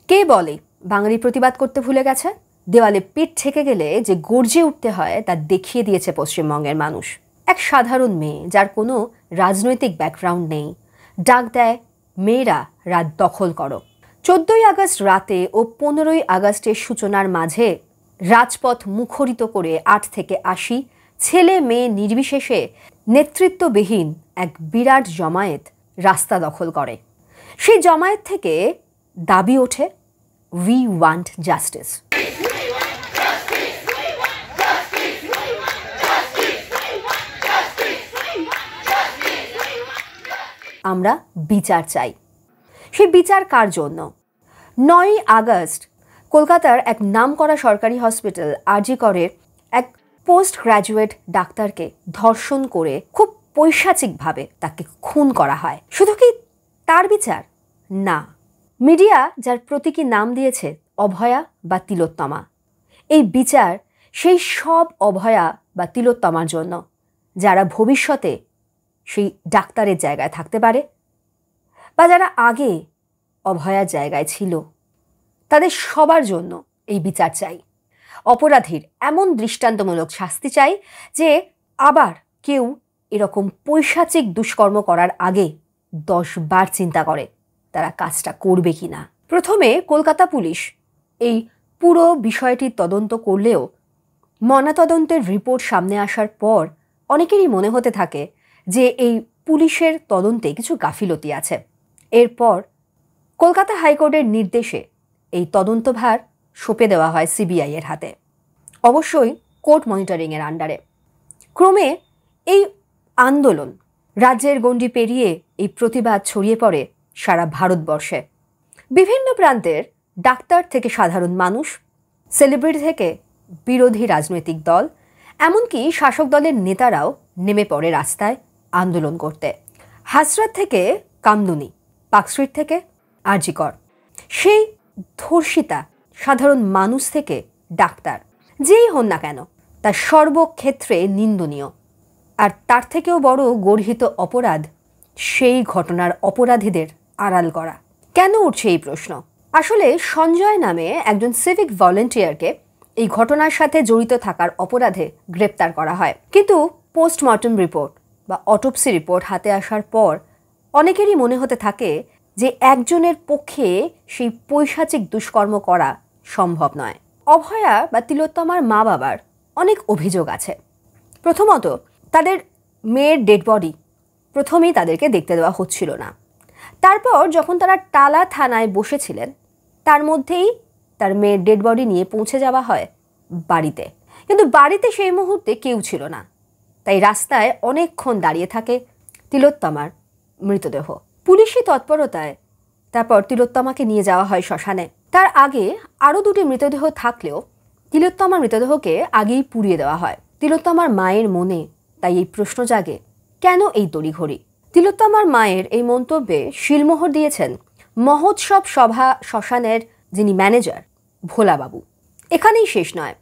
কে বলে বাঙালি প্রতিবাদ করতে ভুলে গেছে? দেওয়ালে পিঠ ঠেকে গেলে যে গর্জে উঠতে হয় তা দেখিয়ে দিয়েছে পশ্চিমবঙ্গের মানুষ। এক সাধারণ মেয়ে যার কোনো রাজনৈতিক ব্যাকগ্রাউন্ড নেই ডাক দেয়, মেয়েরা রাত দখল করো। 14ই আগস্ট রাতে ও 15ই আগস্টের সূচনার মাঝে রাজপথ মুখরিত করে 8 থেকে 80 ছেলে মেয়ে নির্বিশেষে নেতৃত্ববিহীন এক বিরাট জমায়েত রাস্তা দখল করে। সেই জমায়েত থেকে দাবি ওঠে, উই ওয়ান্ট জাস্টিস। আমরা বিচার চাই। সেই বিচার কার জন্য? 9ই আগস্ট কলকাতার এক নামকরা সরকারি হসপিটাল আরজি করের এক পোস্ট গ্র্যাজুয়েট ডাক্তারকে ধর্ষণ করে খুব পৈশাচিকভাবে তাকে খুন করা হয়। শুধু কি তার বিচার? না, মিডিয়া যার প্রতীকী নাম দিয়েছে অভয়া বা তিলোত্তমা, এই বিচার সেই সব অভয়া বা তিলোত্তমার জন্য যারা ভবিষ্যতে সেই ডাক্তারের জায়গায় থাকতে পারে বা যারা আগে অভয়ার জায়গায় ছিল, তাদের সবার জন্য এই বিচার চাই। অপরাধীর এমন দৃষ্টান্তমূলক শাস্তি চাই যে আবার কেউ এরকম পৈশাচিক দুষ্কর্ম করার আগে 10 বার চিন্তা করে তারা কাজটা করবে কিনা। প্রথমে কলকাতা পুলিশ এই পুরো বিষয়টির তদন্ত করলেও ময়নাতদন্তের রিপোর্ট সামনে আসার পর অনেকেরই মনে হতে থাকে যে এই পুলিশের তদন্তে কিছু গাফিলতি আছে। এরপর কলকাতা হাইকোর্টের নির্দেশে এই তদন্তভার সঁপে দেওয়া হয় সিবিআই এর হাতে, অবশ্যই কোর্ট মনিটরিংয়ের আন্ডারে। ক্রমে এই আন্দোলন রাজ্যের গণ্ডি পেরিয়ে এই প্রতিবাদ ছড়িয়ে পড়ে সারা ভারতবর্ষে। বিভিন্ন প্রান্তের ডাক্তার থেকে সাধারণ মানুষ, সেলিব্রিটি থেকে বিরোধী রাজনৈতিক দল, এমনকি শাসক দলের নেতারাও নেমে পড়ে রাস্তায় আন্দোলন করতে। হাসরাত থেকে কামদুনি, পার্কস্ট্রিট থেকে আরজি কর, সেই ধর্ষিতা সাধারণ মানুষ থেকে ডাক্তার, যেই হন না কেন তার সর্বক্ষেত্রে নিন্দনীয়। আর তার থেকেও বড় গর্হিত অপরাধ সেই ঘটনার অপরাধীদের আড়াল করা। কেন উঠছে এই প্রশ্ন? আসলে সঞ্জয় নামে একজন সিভিক ভলেন্টিয়ারকে এই ঘটনার সাথে জড়িত থাকার অপরাধে গ্রেপ্তার করা হয়, কিন্তু পোস্টমর্টম রিপোর্ট বা অটোপসি রিপোর্ট হাতে আসার পর অনেকেরই মনে হতে থাকে যে একজনের পক্ষে সেই পৈশাচিক দুষ্কর্ম করা সম্ভব নয়। অভয়া বা তিলোত্তমার মা বাবার অনেক অভিযোগ আছে। প্রথমত, তাদের মেয়ের ডেড বডি প্রথমেই তাদেরকে দেখতে দেওয়া হচ্ছিল না। তারপর যখন তারা টালা থানায় বসেছিলেন, তার মধ্যেই তার মেয়ের ডেড বডি নিয়ে পৌঁছে যাওয়া হয় বাড়িতে, কিন্তু বাড়িতে সেই মুহূর্তে কেউ ছিল না। তাই রাস্তায় অনেকক্ষণ দাঁড়িয়ে থাকে তিলোত্তমার মৃতদেহ। পুলিশি তৎপরতায় তারপর তিলোত্তমাকে নিয়ে যাওয়া হয় শ্মশানে। তার আগে আরও 2টি মৃতদেহ থাকলেও তিলোত্তমার মৃতদেহকে আগেই পুড়িয়ে দেওয়া হয়। তিলোত্তমার মায়ের মনে তাই এই প্রশ্ন জাগে, কেন এই তড়িঘড়ি? তিলোত্তমার মায়ের এই মন্তব্যে শিলমোহর দিয়েছেন মহোৎসব সভা শ্মশানের যিনি ম্যানেজার ভোলাবাবু। এখানেই শেষ নয়,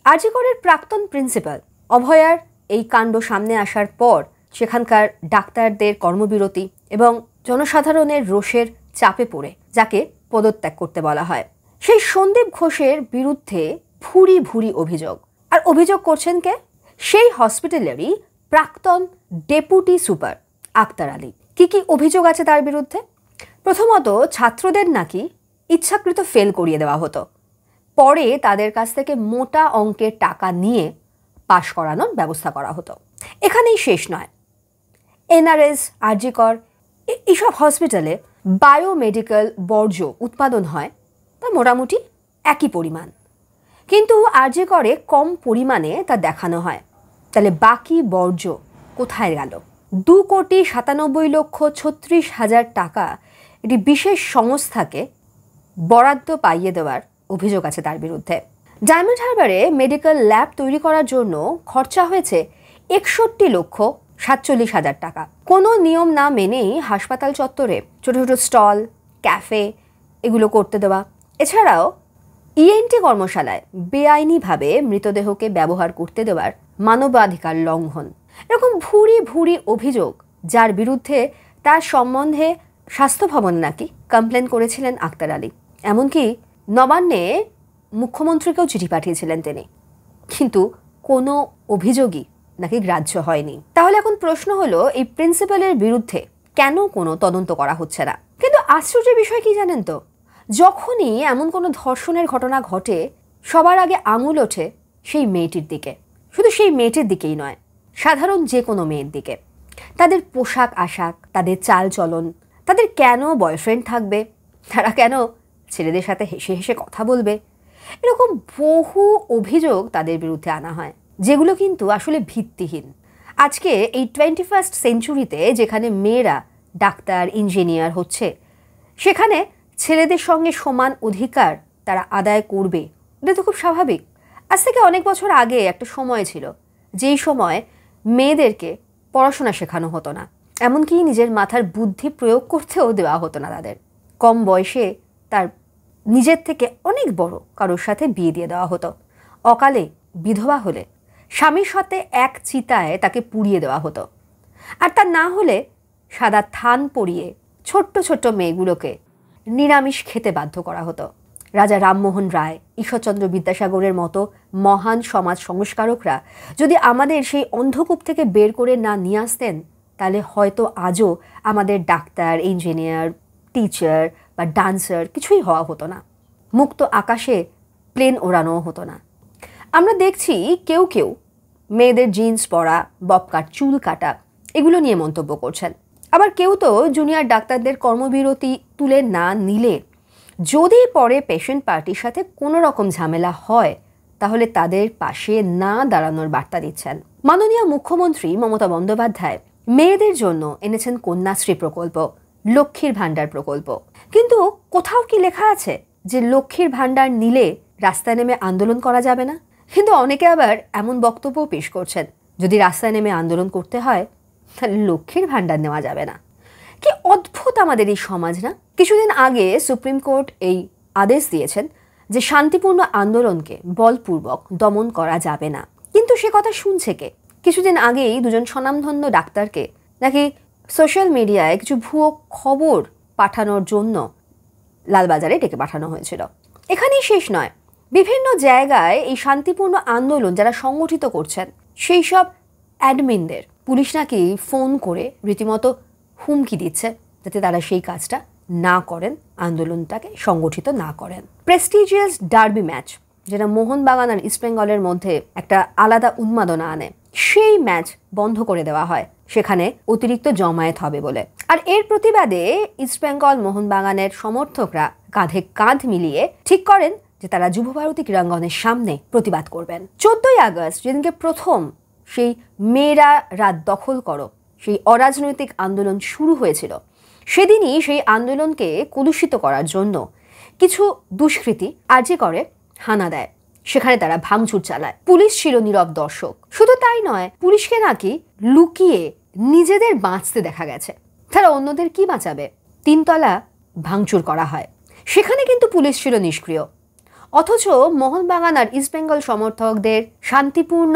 আরজি করের প্রাক্তন প্রিন্সিপাল অভয়ার এই কাণ্ড সামনে আসার পর সেখানকার ডাক্তারদের কর্মবিরতি এবং জনসাধারণের রোষের চাপে পড়ে যাকে পদত্যাগ করতে বলা হয়, সেই সন্দীপ ঘোষের বিরুদ্ধে ভুরি ভুরি অভিযোগ। আর অভিযোগ করছেন কে? সেই হসপিটালেরই প্রাক্তন ডেপুটি সুপার আক্তার আলী। কি কি অভিযোগ আছে তার বিরুদ্ধে? প্রথমত, ছাত্রদের নাকি ইচ্ছাকৃত ফেল করিয়ে দেওয়া হতো, পরে তাদের কাছ থেকে মোটা অঙ্কের টাকা নিয়ে পাশ করানোর ব্যবস্থা করা হতো। এখানেই শেষ নয়, এনআরএস, আরজি কর এইসব হসপিটালে বায়োমেডিক্যাল বর্জ্য উৎপাদন হয় তা মোটামুটি একই পরিমাণ, কিন্তু আরজি করে কম পরিমাণে তা দেখানো হয়। তাহলে বাকি বর্জ্য কোথায় গেল? 2,97,36,000 টাকা একটি বিশেষ সংস্থাকে বরাদ্দ পাইয়ে দেওয়ার অভিযোগ আছে তার বিরুদ্ধে। ডায়মন্ড হারবারে মেডিকেল ল্যাব তৈরি করার জন্য খরচা হয়েছে 61,47,000 টাকা। কোনো নিয়ম না মেনেই হাসপাতাল চত্বরে ছোট ছোট স্টল, ক্যাফে এগুলো করতে দেওয়া। এছাড়াও ইএনটি কর্মশালায় বেআইনিভাবে মৃতদেহকে ব্যবহার করতে দেওয়ার মানবাধিকার লঙ্ঘন। এরকম ভুরি ভুরি অভিযোগ, যার বিরুদ্ধে তার সম্বন্ধে স্বাস্থ্য ভবন নাকি কমপ্লেন করেছিলেন আক্তার আলী। এমনকি নবান্নে মুখ্যমন্ত্রীকেও চিঠি পাঠিয়েছিলেন তিনি, কিন্তু কোনো অভিযোগই নাকি গ্রাহ্য হয়নি। তাহলে এখন প্রশ্ন হলো, এই প্রিন্সিপালের বিরুদ্ধে কেন কোনো তদন্ত করা হচ্ছে না? কিন্তু আশ্চর্যের বিষয় কি জানেন তো, যখনই এমন কোনো ধর্ষণের ঘটনা ঘটে সবার আগে আঙুল ওঠে সেই মেয়েটির দিকে। শুধু সেই মেয়েটির দিকেই নয়, সাধারণ যে কোনো মেয়ের দিকে। তাদের পোশাক আশাক, তাদের চাল চলন, তাদের কেন বয়ফ্রেন্ড থাকবে, তারা কেন ছেলেদের সাথে হেসে হেসে কথা বলবে, এরকম বহু অভিযোগ তাদের বিরুদ্ধে আনা হয়, যেগুলো কিন্তু আসলে ভিত্তিহীন। আজকে এই 21st সেঞ্চুরিতে যেখানে মেয়েরা ডাক্তার ইঞ্জিনিয়ার হচ্ছে, সেখানে ছেলেদের সঙ্গে সমান অধিকার তারা আদায় করবে, এটা তো খুব স্বাভাবিক। আজ থেকে অনেক বছর আগে একটা সময় ছিল যেই সময় মেয়েদেরকে পড়াশোনা শেখানো হতো না, এমনকি নিজের মাথার বুদ্ধি প্রয়োগ করতেও দেওয়া হতো না তাদের। কম বয়সে তার নিজের থেকে অনেক বড় কারোর সাথে বিয়ে দিয়ে দেওয়া হতো। অকালে বিধবা হলে স্বামীর সাথে এক চিতায় তাকে পুড়িয়ে দেওয়া হতো, আর তা না হলে সাদা থান পরিয়ে ছোট্ট ছোট্ট মেয়েগুলোকে নিরামিষ খেতে বাধ্য করা হতো। রাজা রামমোহন রায়, ঈশ্বরচন্দ্র বিদ্যাসাগরের মতো মহান সমাজ সংস্কারকরা যদি আমাদের সেই অন্ধকূপ থেকে বের করে না নিয়ে আসতেন, তাহলে হয়তো আজও আমাদের ডাক্তার, ইঞ্জিনিয়ার, টিচার বা ডান্সার কিছুই হওয়া হতো না। মুক্ত আকাশে প্লেন ওড়ানোও হতো না। আমরা দেখছি কেউ কেউ মেয়েদের জিন্স পরা, ববকাট, চুল কাটা এগুলো নিয়ে মন্তব্য করছেন। আবার কেউ তো জুনিয়র ডাক্তারদের কর্মবিরতি তুলে না নিলে যদি পরে পেশেন্ট পার্টির সাথে কোনো রকম ঝামেলা হয়, তাহলে তাদের পাশে না দাঁড়ানোর বার্তা দিচ্ছেন। মাননীয় মুখ্যমন্ত্রী মমতা বন্দ্যোপাধ্যায় মেয়েদের জন্য এনেছেন কন্যাশ্রী প্রকল্প, লক্ষ্মীর ভাণ্ডার প্রকল্প। কিন্তু কোথাও কি লেখা আছে যে লক্ষ্মীর ভাণ্ডার নিলে রাস্তায় নেমে আন্দোলন করা যাবে না? কিন্তু অনেকে আবার এমন বক্তব্য পেশ করছেন, যদি রাস্তায় নেমে আন্দোলন করতে হয় তাহলে লক্ষ্মীর ভাণ্ডার নেওয়া যাবে না। কি অদ্ভুত আমাদের এই সমাজ না? কিছুদিন আগে সুপ্রিম কোর্ট এই আদেশ দিয়েছেন যে শান্তিপূর্ণ আন্দোলনকে বলপূর্বক দমন করা যাবে না, কিন্তু সে কথা শুনছে কে? কিছুদিন আগেই দুজন স্বনামধন্য ডাক্তারকে নাকি সোশ্যাল মিডিয়ায় কিছু ভুয়ো খবর পাঠানোর জন্য লালবাজারে ডেকে পাঠানো হয়েছিল। এখানেই শেষ নয়, বিভিন্ন জায়গায় এই শান্তিপূর্ণ আন্দোলন যারা সংগঠিত করছেন সেই সব অ্যাডমিনদের পুলিশ নাকি ফোন করে রীতিমতো হুমকি দিচ্ছে যাতে তারা সেই কাজটা না করেন, আন্দোলনটাকে সংগঠিত না করেন। প্রেস্টিজিয়াস ডার্বি ম্যাচ, যেটা মোহনবাগান আর ইস্টবেঙ্গলের মধ্যে একটা আলাদা উন্মাদনা আনে, সেই ম্যাচ বন্ধ করে দেওয়া হয় সেখানে অতিরিক্ত জমায়েত হবে বলে। আর এর প্রতিবাদে ইস্টবেঙ্গল মোহনবাগানের সমর্থকরা কাঁধে কাঁধ মিলিয়ে ঠিক করেন যে তারা যুবভারতী ক্রীড়াঙ্গনের সামনে প্রতিবাদ করবেন। 14ই আগস্ট যেদিনকে প্রথম সেই মেয়েরা রাত দখল করো সেই অরাজনৈতিক আন্দোলন শুরু হয়েছিল, সেদিনই সেই আন্দোলনকে কলুষিত করার জন্য কিছু দুষ্কৃতী আরজি করে হানা দেয়। সেখানে তারা ভাঙচুর চালায়। পুলিশ ছিল নীরব দর্শক। শুধু তাই নয়, পুলিশকে নাকি লুকিয়ে নিজেদের বাঁচতে দেখা গেছে। তারা অন্যদের কি বাঁচাবে? 3 তলা ভাঙচুর করা হয়, সেখানে কিন্তু পুলিশ ছিল নিষ্ক্রিয়। অথচ মোহনবাগান আর ইস্টবেঙ্গল সমর্থকদের শান্তিপূর্ণ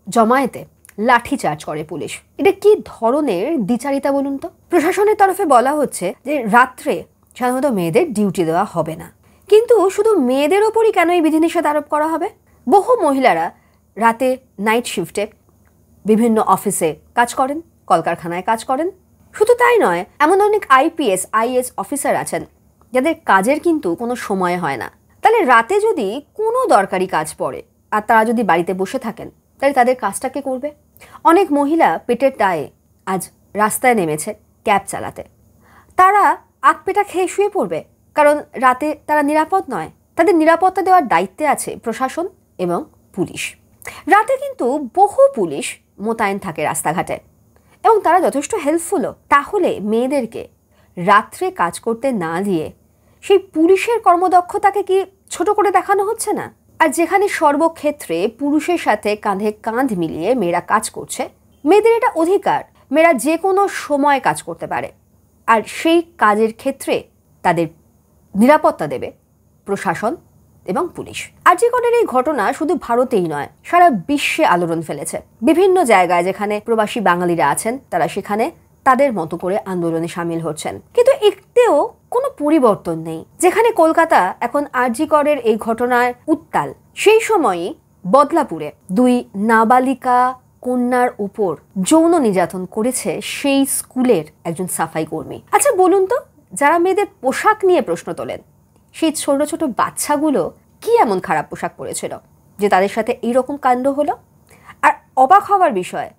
জমায়েতে লাঠিচার্জ করে পুলিশ। এটা কি ধরনের দ্বিচারিতা বলুন তো? প্রশাসনের তরফে বলা হচ্ছে যে রাত্রে সাধারণত মেয়েদের ডিউটি দেওয়া হবে না, কিন্তু শুধু মেয়েদের ওপরই কেন এই বিধিনিষেধ আরোপ করা হবে? বহু মহিলারা রাতে নাইট শিফটে বিভিন্ন অফিসে কাজ করেন, কলকারখানায় কাজ করেন। শুধু তাই নয়, এমন অনেক আইপিএস, আইএস অফিসার আছেন যাদের কাজের কিন্তু কোনো সময় হয় না। তাহলে রাতে যদি কোনো দরকারি কাজ পড়ে আর তারা যদি বাড়িতে বসে থাকেন, তাহলে তাদের কাজটা কে করবে? অনেক মহিলা পেটের দায়ে আজ রাস্তায় নেমেছে ক্যাব চালাতে। তারা আধপেটা খেয়ে শুয়ে পড়বে, কারণ রাতে তারা নিরাপদ নয়। তাদের নিরাপত্তা দেওয়ার দায়িত্বে আছে প্রশাসন এবং পুলিশ। রাতে কিন্তু বহু পুলিশ মোতায়েন থাকে রাস্তাঘাটে এবং তারা যথেষ্ট হেল্পফুলও। তাহলে মেয়েদেরকে রাত্রে কাজ করতে না দিয়ে সেই পুলিশের কর্মদক্ষতাকে কি ছোট করে দেখানো হচ্ছে না? আর যেখানে সর্বক্ষেত্রে পুরুষের সাথে কাঁধে কাঁধ মিলিয়ে মেয়েরা কাজ করছে, মেয়েদের এটা অধিকার, মেয়েরা যে কোনো সময় কাজ করতে পারে, আর সেই কাজের ক্ষেত্রে তাদের নিরাপত্তা দেবে প্রশাসন এবং পুলিশ। আরজিকরের এই ঘটনা শুধু ভারতেই নয়, সারা বিশ্বে আলোড়ন ফেলেছে। বিভিন্ন জায়গায় যেখানে প্রবাসী বাঙালিরা আছেন, তারা সেখানে তাদের মতো করে আন্দোলনে সামিল হচ্ছেন। কিন্তু এতেও কোনো পরিবর্তন নেই। যেখানে কলকাতা এখন আরজি করের এই ঘটনায় উত্তাল, সেই সময়ই বদলাপুরে 2 নাবালিকা কন্যার উপর যৌন নির্যাতন করেছে সেই স্কুলের একজন সাফাই কর্মী। আচ্ছা বলুন তো, যারা মেয়েদের পোশাক নিয়ে প্রশ্ন তোলেন, সেই ছোট ছোট বাচ্চাগুলো কি এমন খারাপ পোশাক পরেছিল যে তাদের সাথে এইরকম কাণ্ড হলো? আর অবাক হওয়ার বিষয়,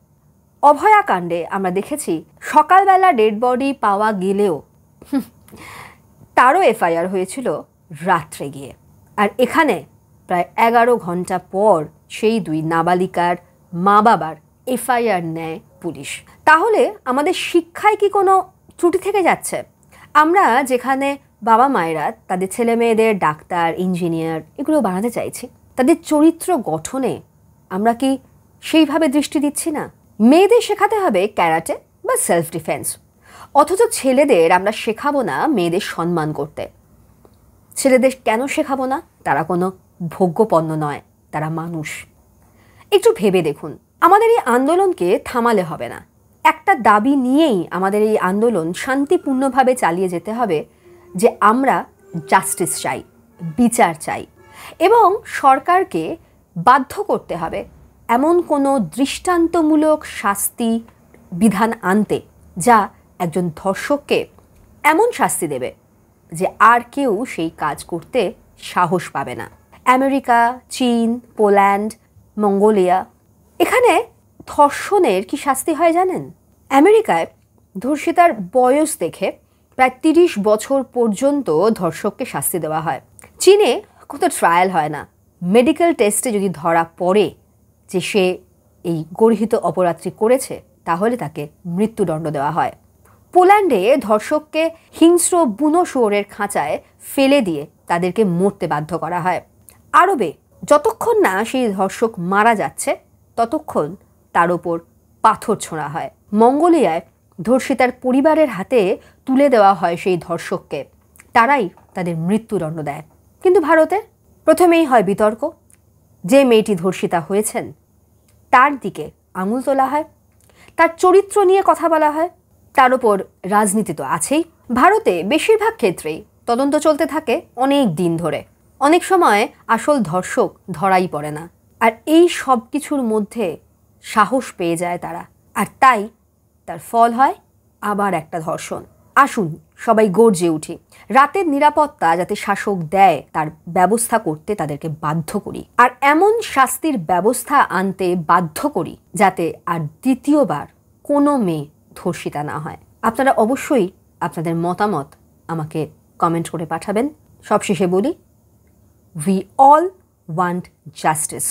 অভয়া কাণ্ডে আমরা দেখেছি সকালবেলা ডেড বডি পাওয়া গেলেও তারও এফআইআর হয়েছিল রাত্রে গিয়ে। আর এখানে প্রায় 11 ঘন্টা পর সেই 2 নাবালিকার মা বাবার এফআইআর নেয় পুলিশ। তাহলে আমাদের শিক্ষায় কি কোনো ত্রুটি থেকে যাচ্ছে? আমরা যেখানে বাবা মায়েরা তাদের ছেলে মেয়েদের ডাক্তার, ইঞ্জিনিয়ার এগুলো বানাতে চাইছি, তাদের চরিত্র গঠনে আমরা কি সেইভাবে দৃষ্টি দিচ্ছি না? মেয়েদের শেখাতে হবে ক্যারাটে বা সেলফ ডিফেন্স, অথচ ছেলেদের আমরা শেখাবো না মেয়েদের সম্মান করতে। ছেলেদের কেন শেখাবো না? তারা কোনো ভোগ্যপণ্য নয়, তারা মানুষ। একটু ভেবে দেখুন, আমাদের এই আন্দোলনকে থামালে হবে না। একটা দাবি নিয়েই আমাদের এই আন্দোলন শান্তিপূর্ণভাবে চালিয়ে যেতে হবে, যে আমরা জাস্টিস চাই, বিচার চাই, এবং সরকারকে বাধ্য করতে হবে এমন কোনো দৃষ্টান্তমূলক শাস্তি বিধান আনতে যা একজন ধর্ষককে এমন শাস্তি দেবে যে আর কেউ সেই কাজ করতে সাহস পাবে না। আমেরিকা, চীন, পোল্যান্ড, মঙ্গোলিয়া, এখানে ধর্ষণের কি শাস্তি হয় জানেন? আমেরিকায় ধর্ষিতার বয়স দেখে প্রায় 30 বছর পর্যন্ত ধর্ষককে শাস্তি দেওয়া হয়। চীনে কোনো ট্রায়াল হয় না, মেডিকেল টেস্টে যদি ধরা পড়ে যে সে এই গর্হিত অপরাধটি করেছে তাহলে তাকে মৃত্যুদণ্ড দেওয়া হয়। পোল্যান্ডে ধর্ষককে হিংস্র বুনো শুয়োরের খাঁচায় ফেলে দিয়ে তাদেরকে মরতে বাধ্য করা হয়। আরবে যতক্ষণ না সেই ধর্ষক মারা যাচ্ছে ততক্ষণ তার ওপর পাথর ছোঁড়া হয়। মঙ্গোলিয়ায় ধর্ষিতার পরিবারের হাতে তুলে দেওয়া হয় সেই ধর্ষককে, তারাই তাদের মৃত্যুদণ্ড দেয়। কিন্তু ভারতে প্রথমেই হয় বিতর্ক, যে মেয়েটি ধর্ষিতা হয়েছেন তার দিকে আঙুল তোলা হয়, তার চরিত্র নিয়ে কথা বলা হয়, তার উপর রাজনীতি তো আছেই। ভারতে বেশিরভাগ ক্ষেত্রেই তদন্ত চলতে থাকে অনেক দিন ধরে, অনেক সময় আসল ধর্ষক ধরাই পড়ে না, আর এই সব কিছুর মধ্যে সাহস পেয়ে যায় তারা, আর তাই তার ফল হয় আবার একটা ধর্ষণ। আসুন সবাই গর্জে উঠি, রাতের নিরাপত্তা যাতে শাসক দেয় তার ব্যবস্থা করতে তাদেরকে বাধ্য করি, আর এমন শাস্তির ব্যবস্থা আনতে বাধ্য করি যাতে আর দ্বিতীয়বার কোনো মেয়ে ধর্ষিতা না হয়। আপনারা অবশ্যই আপনাদের মতামত আমাকে কমেন্ট করে পাঠাবেন। সবশেষে বলি, we all want justice.